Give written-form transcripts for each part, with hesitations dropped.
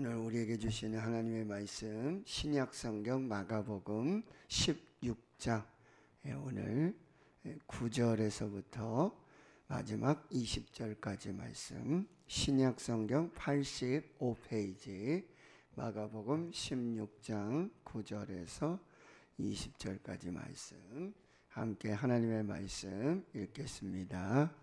오늘 우리에게 주시는 하나님의 말씀 신약성경 마가복음 16장 오늘 9절에서부터 마지막 20절까지 말씀 신약성경 85페이지 마가복음 16장 9절에서 20절까지 말씀 함께 하나님의 말씀 읽겠습니다.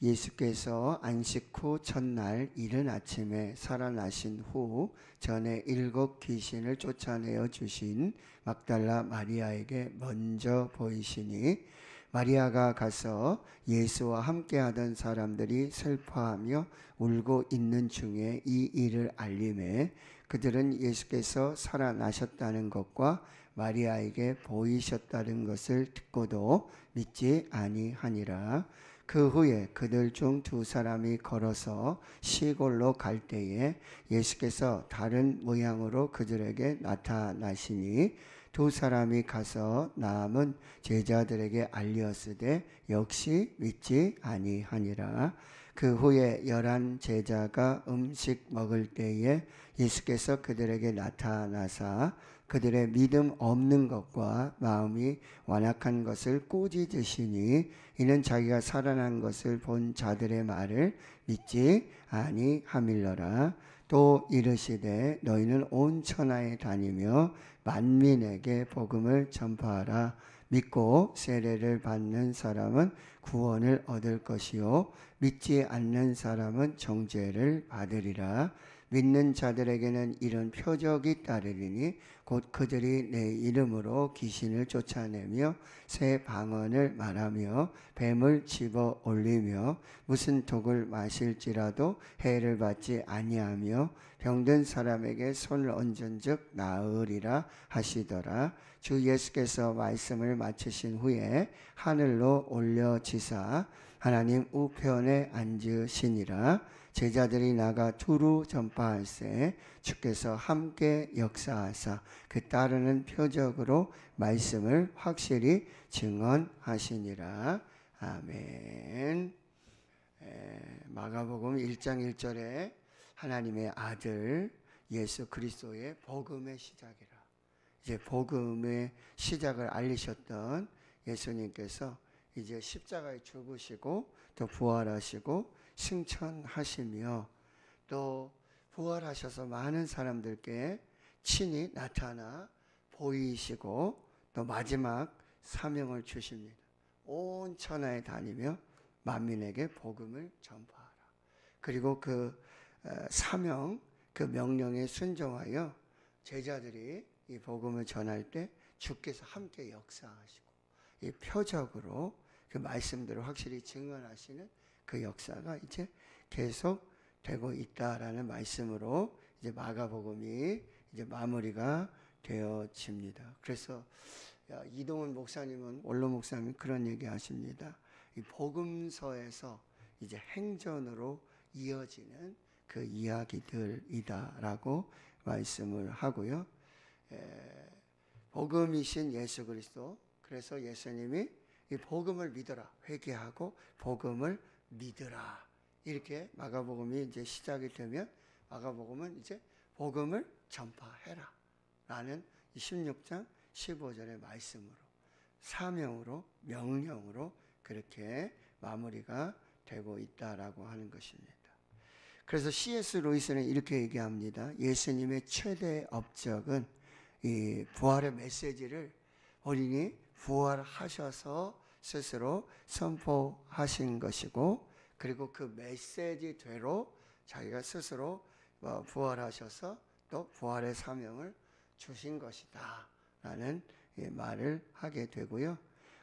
예수께서 안식 후 첫날 이른 아침에 살아나신 후 전에 7 귀신을 쫓아내어 주신 막달라 마리아에게 먼저 보이시니 마리아가 가서 예수와 함께하던 사람들이 슬퍼하며 울고 있는 중에 이 일을 알림해 그들은 예수께서 살아나셨다는 것과 마리아에게 보이셨다는 것을 듣고도 믿지 아니하니라. 그 후에 그들 중 2 사람이 걸어서 시골로 갈 때에 예수께서 다른 모양으로 그들에게 나타나시니 2 사람이 가서 남은 제자들에게 알리었으되 역시 믿지 아니하니라. 그 후에 11 제자가 음식 먹을 때에 예수께서 그들에게 나타나사 그들의 믿음 없는 것과 마음이 완악한 것을 꾸짖으시니 이는 자기가 살아난 것을 본 자들의 말을 믿지 아니함일러라. 또 이르시되 너희는 온 천하에 다니며 만민에게 복음을 전파하라. 믿고 세례를 받는 사람은 구원을 얻을 것이요 믿지 않는 사람은 정죄를 받으리라. 믿는 자들에게는 이런 표적이 따르리니 곧 그들이 내 이름으로 귀신을 쫓아내며 새 방언을 말하며 뱀을 집어 올리며 무슨 독을 마실지라도 해를 받지 아니하며 병든 사람에게 손을 얹은즉 나으리라 하시더라. 주 예수께서 말씀을 마치신 후에 하늘로 올려지사 하나님 우편에 앉으시니라. 제자들이 나가 두루 전파할세 주께서 함께 역사하사 그 따르는 표적으로 말씀을 확실히 증언하시니라. 아멘. 마가복음 1장 1절에 하나님의 아들 예수 그리스도의 복음의 시작이라. 이제 복음의 시작을 알리셨던 예수님께서 이제 십자가에 죽으시고 또 부활하시고 승천하시며 또 부활하셔서 많은 사람들께 친히 나타나 보이시고 또 마지막 사명을 주십니다. 온 천하에 다니며 만민에게 복음을 전파하라. 그리고 그 사명, 그 명령에 순종하여 제자들이 이 복음을 전할 때 주께서 함께 역사하시고 이 표적으로 그 말씀들을 확실히 증언하시는 그 역사가 이제 계속 되고 있다라는 말씀으로 이제 마가복음이 이제 마무리가 되어집니다. 그래서 이동훈 목사님은 원로 목사님이 그런 얘기 하십니다. 이 복음서에서 이제 행전으로 이어지는 그 이야기들이다라고 말씀을 하고요. 복음이신 예수 그리스도, 그래서 예수님이 이 복음을 믿어라, 회개하고 복음을 믿으라, 이렇게 마가복음이 이제 시작이 되면 마가복음은 이제 복음을 전파해라 라는 16장 15절의 말씀으로 사명으로 명령으로 그렇게 마무리가 되고 있다라고 하는 것입니다. 그래서 C.S. 루이스는 이렇게 얘기합니다. 예수님의 최대 업적은 이 부활의 메시지를 본인이 부활하셔서 스스로 선포하신 것이고, 그리고 그 메시지대로 자기가 스스로 부활하셔서 또 부활의 사명을 주신 것이다 라는 말을 하게 되고요.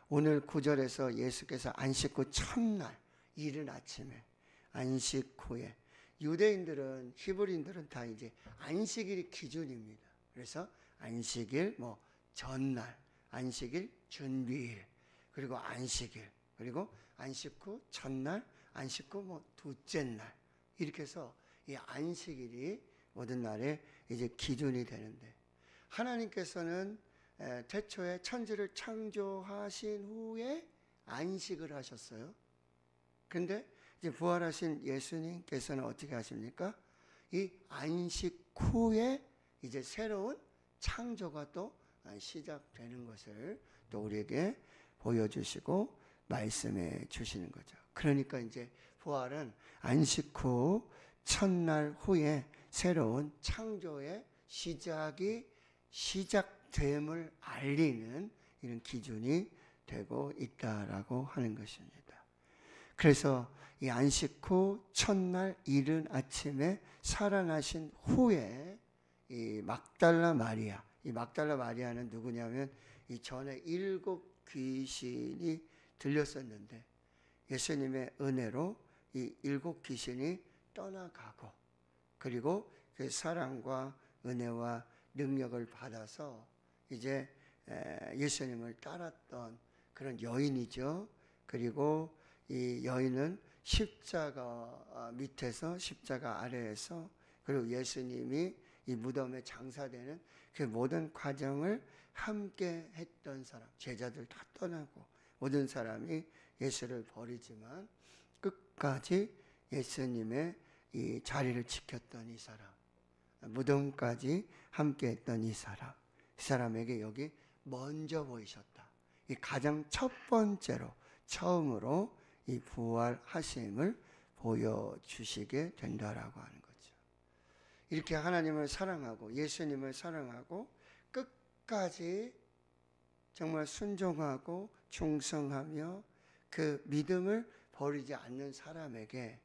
오늘 9절에서 예수께서 안식 후 첫날 이른 아침에, 안식 후에, 유대인들은, 히브리인들은 다 이제 안식일이 기준입니다. 그래서 안식일 전날, 안식일 준비일, 그리고 안식일, 그리고 안식 후 첫날, 안식 후 둘째 날, 이렇게 해서 이 안식일이 모든 날에 이제 기준이 되는데, 하나님께서는 태초에 천지를 창조하신 후에 안식을 하셨어요. 근데 이제 부활하신 예수님께서는 어떻게 하십니까? 이 안식 후에 이제 새로운 창조가 또 시작되는 것을 또 우리에게 보여주시고 말씀해 주시는 거죠. 그러니까 이제 부활은 안식 후 첫날 후에 새로운 창조의 시작됨을 알리는 이런 기준이 되고 있다라고 하는 것입니다. 그래서 이 안식 후 첫날 이른 아침에 살아나신 후에 이 막달라 마리아는 누구냐면 이 전에 7 귀신이 들렸었는데 예수님의 은혜로 이 7 귀신이 떠나가고 그리고 그 사랑과 은혜와 능력을 받아서 이제 예수님을 따랐던 그런 여인이죠. 그리고 이 여인은 십자가 밑에서 십자가 아래에서 그리고 예수님이 이 무덤에 장사되는 그 모든 과정을 함께 했던 사람, 제자들 다 떠나고 모든 사람이 예수를 버리지만 끝까지 예수님의 이 자리를 지켰던 이 사람, 무덤까지 함께 했던 이 사람에게 여기 먼저 보이셨다. 이 가장 첫 번째로 처음으로 이 부활하심을 보여주시게 된다라고 하는 거죠. 이렇게 하나님을 사랑하고 예수님을 사랑하고 끝까지 정말 순종하고 충성하며 그 믿음을 버리지 않는 사람에게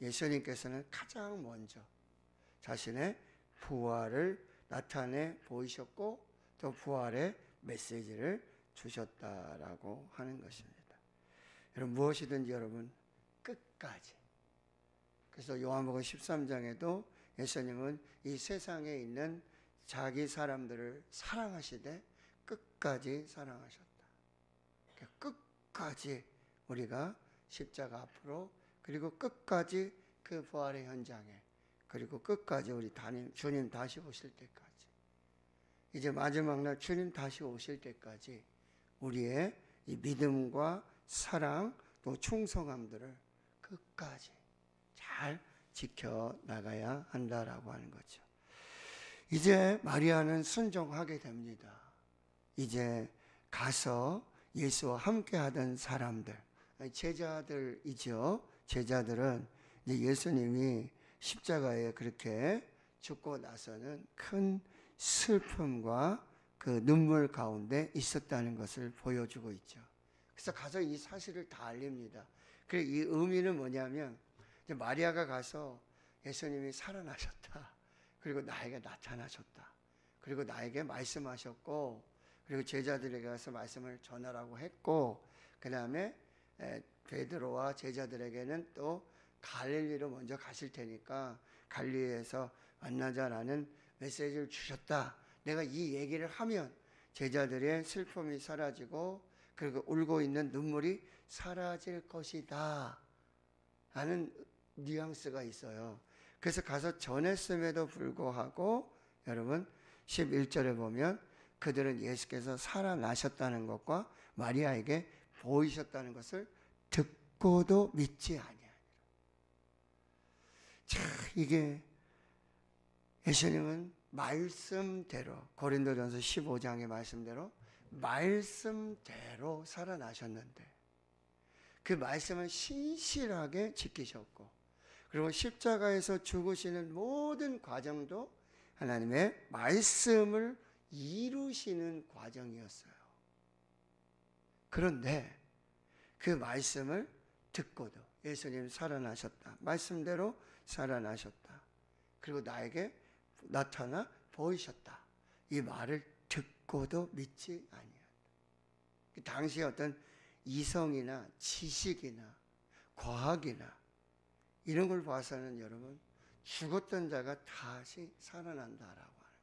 예수님께서는 가장 먼저 자신의 부활을 나타내 보이셨고 또 부활의 메시지를 주셨다라고 하는 것입니다. 여러분 무엇이든지 여러분 끝까지. 그래서 요한복음 13장에도 예수님은 이 세상에 있는 자기 사람들을 사랑하시되 끝까지 사랑하셨다. 끝까지 우리가 십자가 앞으로 그리고 끝까지 그 부활의 현장에 그리고 끝까지 우리 주님 다시 오실 때까지 이제 마지막 날 주님 다시 오실 때까지 우리의 이 믿음과 사랑 또 충성함들을 끝까지 잘 지켜나가야 한다라고 하는 거죠. 이제 마리아는 순종하게 됩니다. 이제 가서 예수와 함께 하던 사람들, 제자들이죠. 제자들은 이제 예수님이 십자가에 그렇게 죽고 나서는 큰 슬픔과 그 눈물 가운데 있었다는 것을 보여주고 있죠. 그래서 가서 이 사실을 다 알립니다. 그래서 이 의미는 뭐냐면 이제 마리아가 가서 예수님이 살아나셨다. 그리고 나에게 나타나셨다. 그리고 나에게 말씀하셨고 그리고 제자들에게 가서 말씀을 전하라고 했고 그 다음에 베드로와 제자들에게는 또 갈릴리로 먼저 가실 테니까 갈릴리에서 만나자라는 메시지를 주셨다. 내가 이 얘기를 하면 제자들의 슬픔이 사라지고 그리고 울고 있는 눈물이 사라질 것이다 하는 뉘앙스가 있어요. 그래서 가서 전했음에도 불구하고 여러분 11절에 보면 그들은 예수께서 살아나셨다는 것과 마리아에게 보이셨다는 것을 듣고도 믿지 아니하니라. 자, 이게 예수님은 말씀대로 고린도전서 15장의 말씀대로 살아나셨는데 그 말씀을 신실하게 지키셨고 그리고 십자가에서 죽으시는 모든 과정도 하나님의 말씀을 이루시는 과정이었어요. 그런데 그 말씀을 듣고도 예수님 살아나셨다. 말씀대로 살아나셨다. 그리고 나에게 나타나 보이셨다. 이 말을 듣고도 믿지 아니한다. 당시에 어떤 이성이나 지식이나 과학이나 이런 걸 봐서는 여러분 죽었던 자가 다시 살아난다라고 하는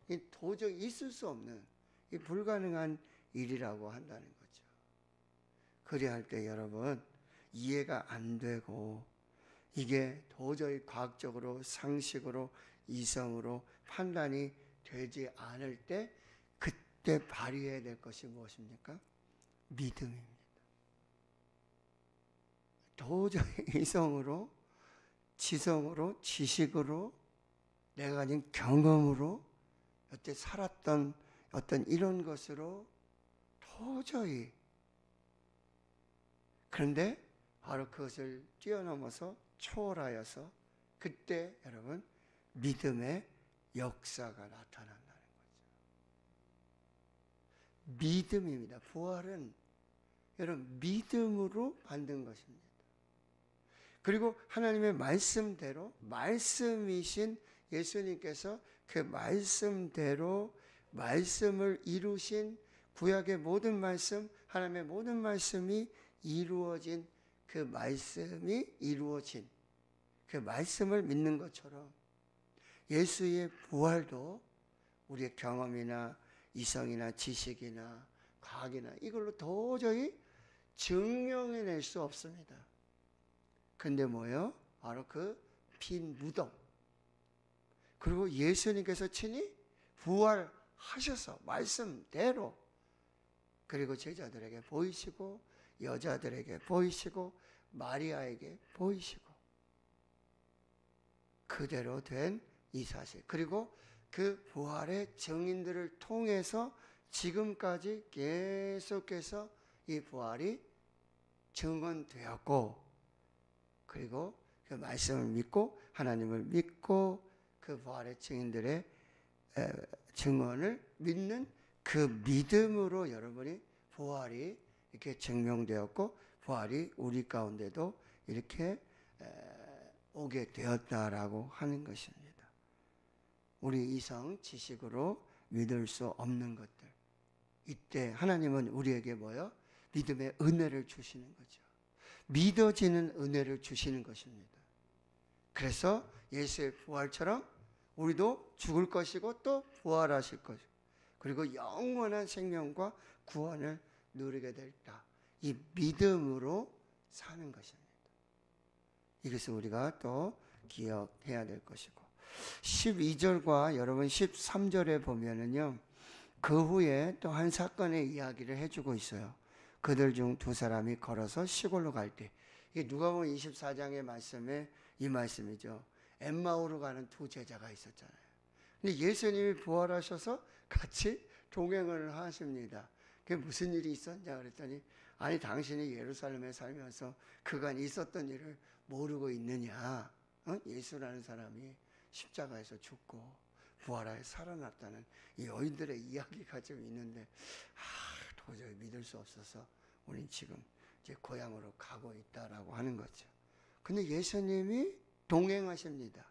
이 도저히 있을 수 없는 이 불가능한 일이라고 한다는 거죠. 그리할 때 여러분 이해가 안 되고 이게 도저히 과학적으로 상식으로 이성으로 판단이 되지 않을 때 그때 발휘해야 될 것이 무엇입니까? 믿음입니다. 도저히 이성으로 지성으로 지식으로 내가 가진 경험으로 여태 살았던 어떤 이런 것으로 도저히, 그런데 바로 그것을 뛰어넘어서 초월하여서 그때 여러분 믿음의 역사가 나타난다는 거죠. 믿음입니다. 부활은 여러분 믿음으로 만든 것입니다. 그리고 하나님의 말씀대로, 말씀이신 예수님께서 그 말씀대로 말씀을 이루신 구약의 모든 말씀, 하나님의 모든 말씀이 이루어진, 그 말씀이 이루어진 그 말씀을 믿는 것처럼 예수의 부활도 우리의 경험이나 이성이나 지식이나 과학이나 이걸로 도저히 증명해낼 수 없습니다. 근데 뭐예요? 바로 그 빈 무덤. 그리고 예수님께서 친히 부활하셔서 말씀대로, 그리고 제자들에게 보이시고 여자들에게 보이시고 마리아에게 보이시고 그대로 된 이 사실, 그리고 그 부활의 증인들을 통해서 지금까지 계속해서 이 부활이 증언되었고, 그리고 그 말씀을 믿고 하나님을 믿고 그 부활의 증인들의 증언을 믿는 그 믿음으로 여러분이 부활이 이렇게 증명되었고 부활이 우리 가운데도 이렇게 오게 되었다라고 하는 것입니다. 우리 이성 지식으로 믿을 수 없는 것들, 이때 하나님은 우리에게 뭐요? 믿음의 은혜를 주시는 거죠. 믿어지는 은혜를 주시는 것입니다. 그래서 예수의 부활처럼 우리도 죽을 것이고 또 부활하실 것이고, 그리고 영원한 생명과 구원을 누리게 될다. 이 믿음으로 사는 것입니다. 이것을 우리가 또 기억해야 될 것이고, 12절과 여러분 13절에 보면은요, 그 후에 또 한 사건의 이야기를 해주고 있어요. 그들 중 두 사람이 걸어서 시골로 갈 때, 이게 누가복음 24장의 말씀에 이 말씀이죠. 엠마오로 가는 두 제자가 있었잖아요. 근데 예수님이 부활하셔서 같이 동행을 하십니다. 그게 무슨 일이 있었냐 그랬더니, 아니 당신이 예루살렘에 살면서 그간 있었던 일을 모르고 있느냐? 예수라는 사람이 십자가에서 죽고 부활하여 살아났다는 이 여인들의 이야기가 좀 있는데, 도저히 믿을 수 없어서 우린 지금 이제 고향으로 가고 있다라고 하는 거죠. 근데 예수님이 동행하십니다.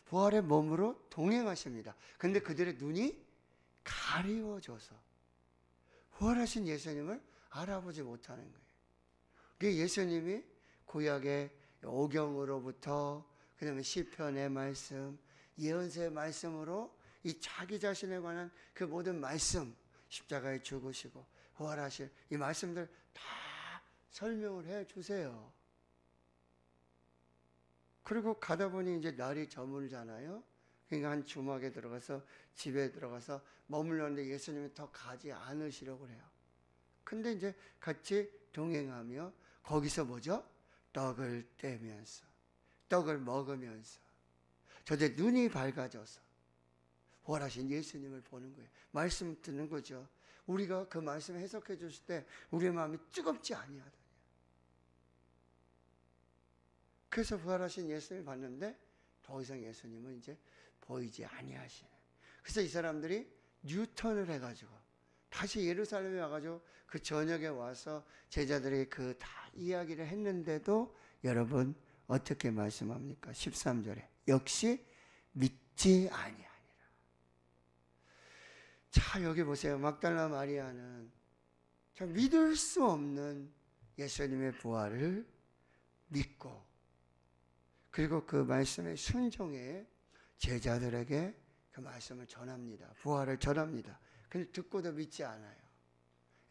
부활의 몸으로 동행하십니다. 근데 그들의 눈이 가리워져서 부활하신 예수님을 알아보지 못하는 거예요. 그게 예수님이 구약의 오경으로부터, 그 다음에 시편의 말씀, 예언서의 말씀으로 이 자기 자신에 관한 그 모든 말씀, 십자가에 죽으시고 부활하실 이 말씀들 다 설명을 해 주세요. 그리고 가다 보니 이제 날이 저물잖아요. 그러니까 한 주막에 들어가서, 집에 들어가서 머물렀는데 예수님이 더 가지 않으시려고 그래요. 근데 이제 같이 동행하며 거기서 뭐죠? 떡을 떼면서, 떡을 먹으면서 저들 눈이 밝아져서 부활하신 예수님을 보는 거예요. 말씀 듣는 거죠. 우리가 그 말씀 해석해 주실 때 우리의 마음이 뜨겁지 아니하더냐. 그래서 부활하신 예수님을 봤는데 더 이상 예수님은 이제 보이지 아니하시네. 그래서 이 사람들이 뉴턴을 해가지고 다시 예루살렘에 와가지고 그 저녁에 와서 제자들에게 그 다 이야기를 했는데도 여러분 어떻게 말씀합니까? 13절에 역시 믿지 아니하니라. 자, 여기 보세요. 막달라 마리아는 참 믿을 수 없는 예수님의 부활을 믿고, 그리고 그 말씀에 순종해 제자들에게 그 말씀을 전합니다. 부활을 전합니다. 근데 듣고도 믿지 않아요.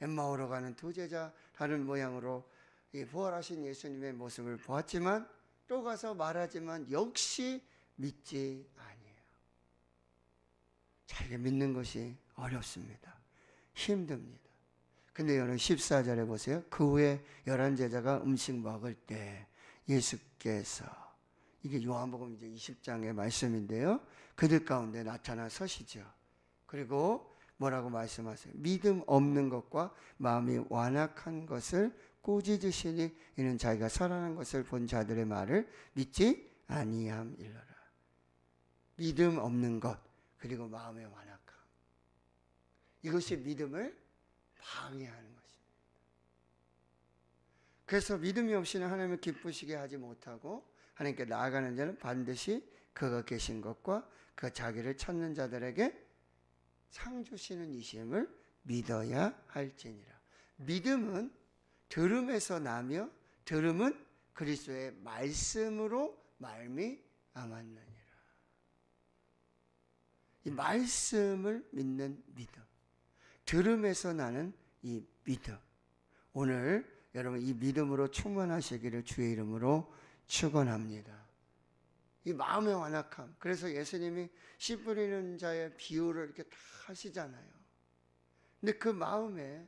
엠마오로 가는 두 제자 다른 모양으로 이 부활하신 예수님의 모습을 보았지만 또 가서 말하지만 역시 믿지 아니에요. 자, 이게 믿는 것이 어렵습니다. 힘듭니다. 근데 여러분 14절에 보세요. 그 후에 11 제자가 음식 먹을 때 예수께서 이게 요한복음 이제 20장의 말씀인데요. 그들 가운데 나타나 서시죠. 그리고 뭐라고 말씀하세요? 믿음 없는 것과 마음이 완악한 것을 꾸짖으시니 이는 자기가 살아난 것을 본 자들의 말을 믿지 아니함이로라. 믿음 없는 것 그리고 마음의 완악함, 이것이 믿음을 방해하는 것입니다. 그래서 믿음이 없이는 하나님을 기쁘시게 하지 못하고 하나님께 나아가는 자는 반드시 그가 계신 것과 그 자기를 찾는 자들에게 상 주시는 이심을 믿어야 할지니라. 믿음은 들음에서 나며 들음은 그리스도의 말씀으로 말미암았느니라. 이 말씀을 믿는 믿음, 들음에서 나는 이 믿음, 오늘 여러분 이 믿음으로 충만하시기를 주의 이름으로 축원합니다. 이 마음의 완악함, 그래서 예수님이 씨 뿌리는 자의 비유를 이렇게 다 하시잖아요. 근데 그 마음에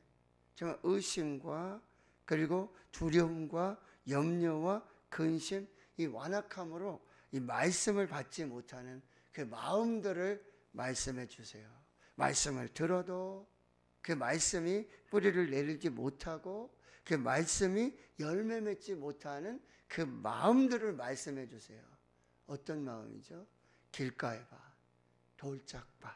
정말 의심과 그리고 두려움과 염려와 근심, 이 완악함으로 이 말씀을 받지 못하는 그 마음들을 말씀해 주세요. 말씀을 들어도 그 말씀이 뿌리를 내리지 못하고 그 말씀이 열매 맺지 못하는 그 마음들을 말씀해 주세요. 어떤 마음이죠? 길가의 밭, 돌짝밭,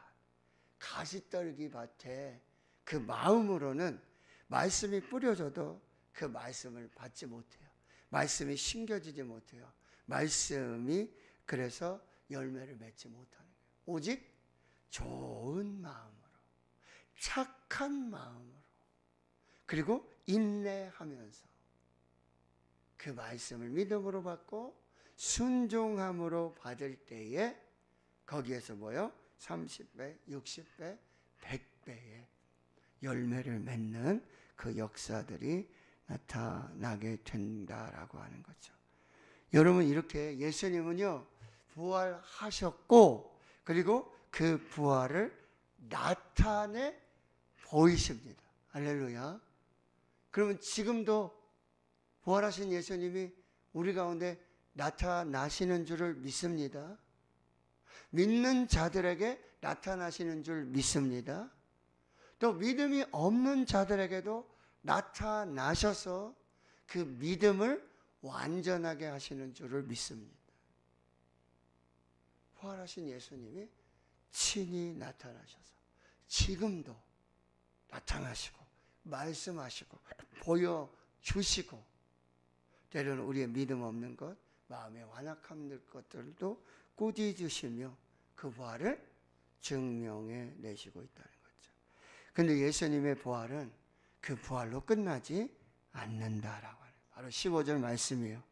가시떨기 밭에 그 마음으로는 말씀이 뿌려져도 그 말씀을 받지 못해요. 말씀이 심겨지지 못해요. 말씀이 그래서 열매를 맺지 못하는 거예요. 오직 좋은 마음으로, 착한 마음으로, 그리고 인내하면서 그 말씀을 믿음으로 받고 순종함으로 받을 때에 거기에서 뭐요? 30배, 60배, 100배의 열매를 맺는 그 역사들이 나타나게 된다라고 하는 거죠. 여러분, 이렇게 예수님은요 부활하셨고 그리고 그 부활을 나타내 보이십니다. 할렐루야. 그러면 지금도 부활하신 예수님이 우리 가운데 나타나시는 줄을 믿습니다. 믿는 자들에게 나타나시는 줄 믿습니다. 또 믿음이 없는 자들에게도 나타나셔서 그 믿음을 완전하게 하시는 줄을 믿습니다. 부활하신 예수님이 친히 나타나셔서 지금도 나타나시고 말씀하시고 보여주시고 때로는 우리의 믿음 없는 것, 마음의 완악함 것들도 꾸짖으시며 그 부활을 증명해 내시고 있다는 거죠. 그런데 예수님의 부활은 그 부활로 끝나지 않는다라고 하는, 바로 15절 말씀이에요.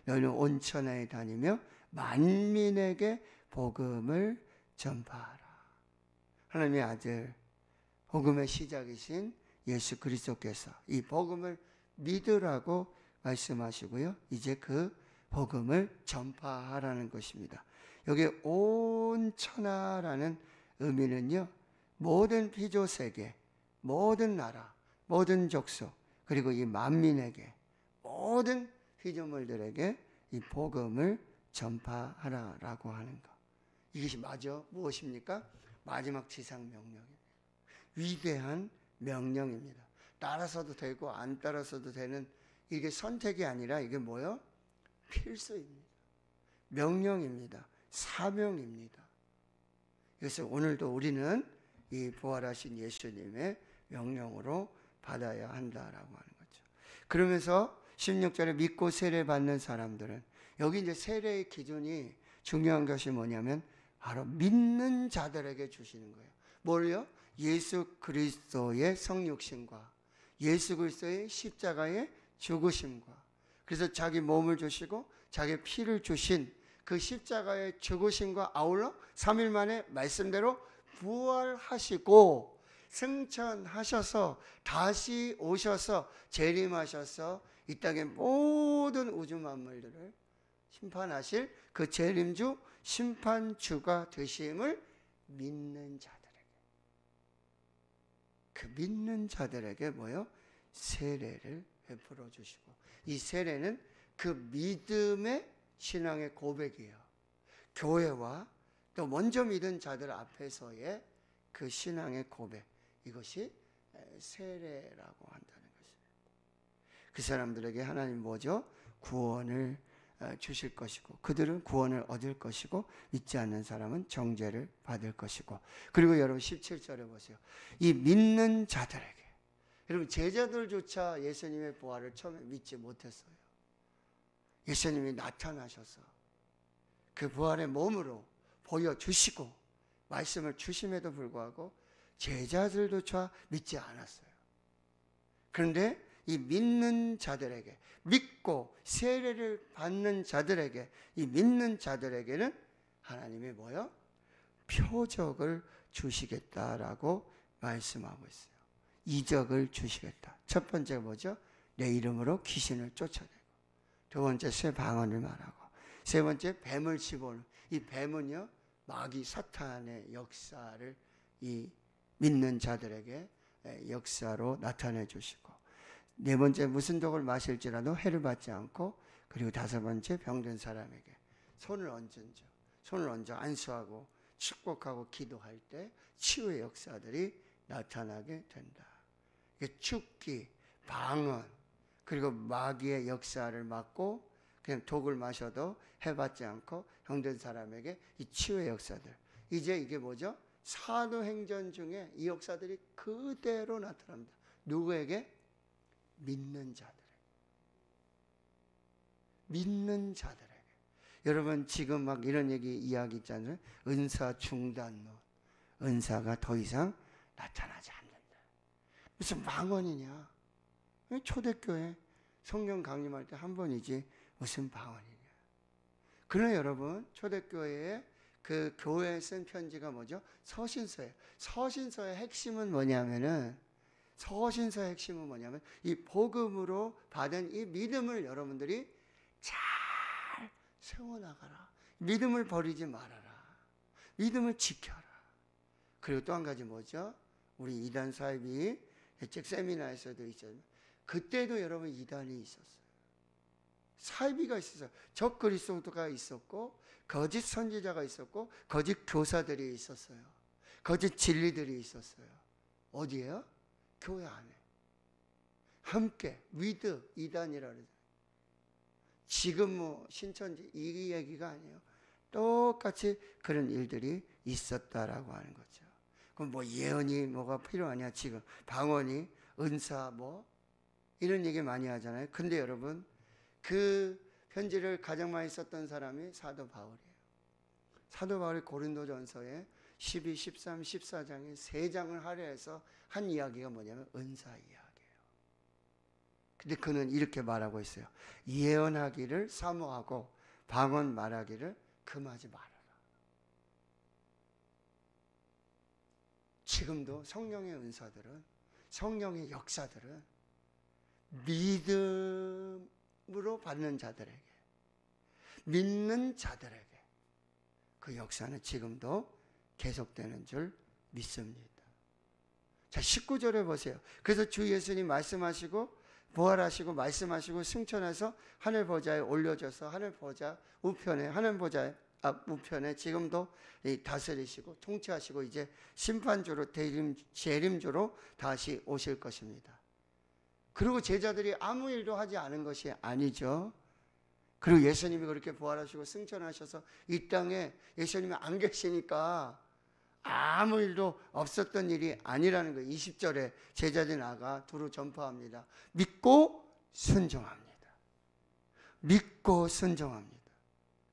너희는 온 천하에 다니며 만민에게 복음을 전파하라. 하나님의 아들, 복음의 시작이신 예수 그리스도께서 이 복음을 믿으라고 말씀하시고요. 이제 그 복음을 전파하라는 것입니다. 여기 온 천하라는 의미는요, 모든 피조세계, 모든 나라, 모든 족속, 그리고 이 만민에게, 모든 피조물들에게 이 복음을 전파하라라고 하는 것. 이것이 마저 무엇입니까? 마지막 지상 명령입니다. 위대한 명령입니다. 따라서도 되고 안 따라서도 되는, 이게 선택이 아니라 이게 뭐요? 필수입니다. 명령입니다. 사명입니다. 그래서 오늘도 우리는 이 부활하신 예수님의 명령으로 받아야 한다라고 하는 거죠. 그러면서 16절에 믿고 세례 받는 사람들은, 여기 이제 세례의 기준이 중요한 것이 뭐냐면 바로 믿는 자들에게 주시는 거예요. 뭘요? 예수 그리스도의 성육신과 예수 그리스도의 십자가의 죽으심과, 그래서 자기 몸을 주시고 자기 피를 주신 그 십자가의 죽으심과 아울러 3일 만에 말씀대로 부활하시고 승천하셔서 다시 오셔서 재림하셔서 이 땅의 모든 우주 만물들을 심판하실 그 재림주 심판주가 되심을 믿는 자들에게, 그 믿는 자들에게 뭐요? 세례를 베풀어 주시고, 이 세례는 그 믿음의 신앙의 고백이에요. 교회와 또 먼저 믿은 자들 앞에서의 그 신앙의 고백, 이것이 세례라고 한다는 것입니다. 그 사람들에게 하나님 뭐죠? 구원을 주실 것이고, 그들은 구원을 얻을 것이고, 믿지 않는 사람은 정죄를 받을 것이고. 그리고 여러분 17절에 보세요. 이 믿는 자들에게, 여러분 제자들조차 예수님의 부활을 처음에 믿지 못했어요. 예수님이 나타나셔서 그 부활의 몸으로 보여주시고 말씀을 주심에도 불구하고 제자들조차 믿지 않았어요. 그런데 이 믿는 자들에게, 믿고 세례를 받는 자들에게, 이 믿는 자들에게는 하나님이 뭐요? 표적을 주시겠다라고 말씀하고 있어요. 이적을 주시겠다. 첫 번째 뭐죠? 내 이름으로 귀신을 쫓아내고, 두 번째 새 방언을 말하고, 세 번째 뱀을 씹어오는, 이 뱀은요 마귀 사탄의 역사를 이 믿는 자들에게 역사로 나타내 주시고, 네 번째 무슨 독을 마실지라도 해를 받지 않고, 그리고 다섯 번째 병든 사람에게 손을 얹어 안수하고 축복하고 기도할 때 치유의 역사들이 나타나게 된다. 죽기, 방언, 그리고 마귀의 역사를 막고 그냥 독을 마셔도 해받지 않고 병든 사람에게 이 치유의 역사들. 이제 이게 뭐죠? 사도행전 중에 이 역사들이 그대로 나타납니다. 누구에게? 믿는 자들에게. 믿는 자들에게. 여러분 지금 막 이런 이야기 있잖아요. 은사 중단론. 은사가 더 이상 나타나지 않는다. 무슨 방언이냐? 초대교회 성령 강림할 때 한 번이지 무슨 방언이냐? 그러나 여러분 초대교회에 그 교회에 쓴 편지가 뭐죠? 서신서예요. 서신서의 핵심은 뭐냐면 이 복음으로 받은 이 믿음을 여러분들이 잘 세워나가라. 믿음을 버리지 말아라. 믿음을 지켜라. 그리고 또 한 가지 뭐죠? 우리 이단 사입이 대책 세미나에서도 있었는데, 그때도 여러분 이단이 있었어요. 사이비가 있었어요. 적 그리스도가 있었고, 거짓 선지자가 있었고, 거짓 교사들이 있었어요. 거짓 진리들이 있었어요. 어디에요? 교회 안에. 함께 위드 이단이라 그러죠. 지금 뭐 신천지 이 얘기가 아니에요. 똑같이 그런 일들이 있었다라고 하는 거죠. 그럼 뭐 예언이 뭐가 필요하냐? 지금 방언이, 은사 뭐 이런 얘기 많이 하잖아요. 근데 여러분 그 편지를 가장 많이 썼던 사람이 사도 바울이에요. 사도 바울이 고린도전서에 12, 13, 14장에 3장을 할애해서 한 이야기가 뭐냐면 은사 이야기예요. 근데 그는 이렇게 말하고 있어요. 예언하기를 사모하고 방언 말하기를 금하지 말아라. 지금도 성령의 은사들은, 성령의 역사들은 믿음으로 받는 자들에게, 믿는 자들에게 그 역사는 지금도 계속되는 줄 믿습니다. 자, 19절에 보세요. 그래서 주 예수님 말씀하시고 부활하시고 말씀하시고 승천해서 하늘 보좌에 올려져서 하늘 보좌 우편에, 하늘 보좌 우편에 지금도 다스리시고 통치하시고 이제 심판주로 재림주로 다시 오실 것입니다. 그리고 제자들이 아무 일도 하지 않은 것이 아니죠. 그리고 예수님이 그렇게 부활하시고 승천하셔서 이 땅에 예수님이 안 계시니까 아무 일도 없었던 일이 아니라는 거예요. 20절에 제자들이 나가 두루 전파합니다. 믿고 순종합니다. 믿고 순종합니다.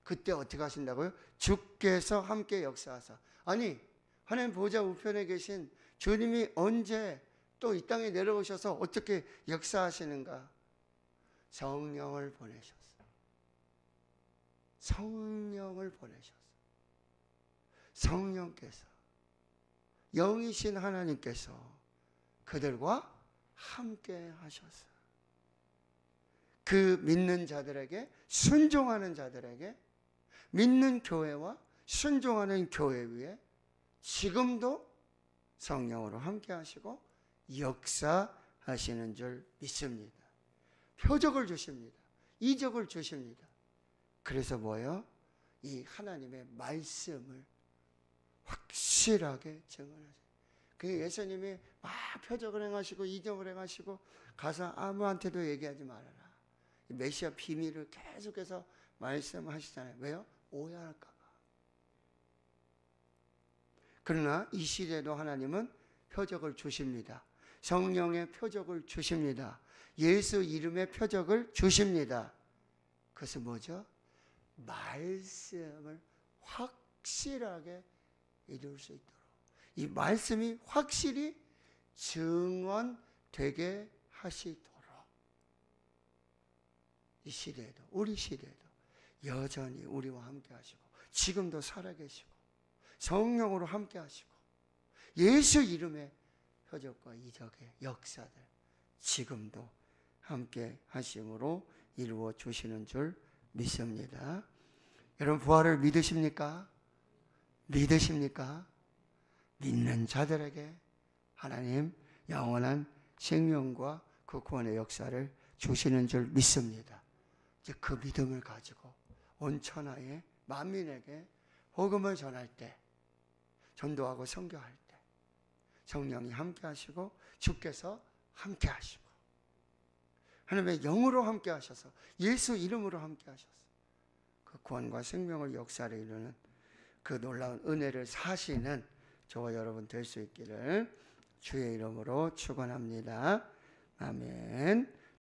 그때 어떻게 하신다고요? 주께서 함께 역사하사. 아니, 하나님 보좌 우편에 계신 주님이 언제 또 이 땅에 내려오셔서 어떻게 역사하시는가? 성령을 보내셨어요. 성령을 보내셨어요. 성령께서, 영이신 하나님께서 그들과 함께 하셨어요. 그 믿는 자들에게, 순종하는 자들에게, 믿는 교회와 순종하는 교회 위에 지금도 성령으로 함께 하시고 역사하시는 줄 믿습니다. 표적을 주십니다. 이적을 주십니다. 그래서 뭐예요? 이 하나님의 말씀을 확실하게 증언하세요. 그 예수님이 막 표적을 행하시고 이적을 행하시고 가서 아무한테도 얘기하지 말아라. 메시아 비밀을 계속해서 말씀하시잖아요. 왜요? 오해할까 봐. 그러나 이 시대에도 하나님은 표적을 주십니다. 성령의 표적을 주십니다. 예수 이름의 표적을 주십니다. 그것은 뭐죠? 말씀을 확실하게 이룰 수 있도록, 이 말씀이 확실히 증언되게 하시도록, 이 시대에도, 우리 시대에도 여전히 우리와 함께 하시고 지금도 살아계시고 성령으로 함께 하시고 예수 이름의 표적과 이적의 역사들 지금도 함께 하심으로 이루어 주시는 줄 믿습니다. 여러분 부활을 믿으십니까? 믿으십니까? 믿는 자들에게 하나님 영원한 생명과 그 구원의 역사를 주시는 줄 믿습니다. 이제 그 믿음을 가지고 온 천하의 만민에게 복음을 전할 때, 전도하고 선교할 때 성령이 함께 하시고 주께서 함께 하시고 하나님의 영으로 함께 하셔서 예수 이름으로 함께 하셔서 그 구원과 생명을 역사를 이루는 그 놀라운 은혜를 사시는 저와 여러분 될 수 있기를 주의 이름으로 축원합니다. 아멘.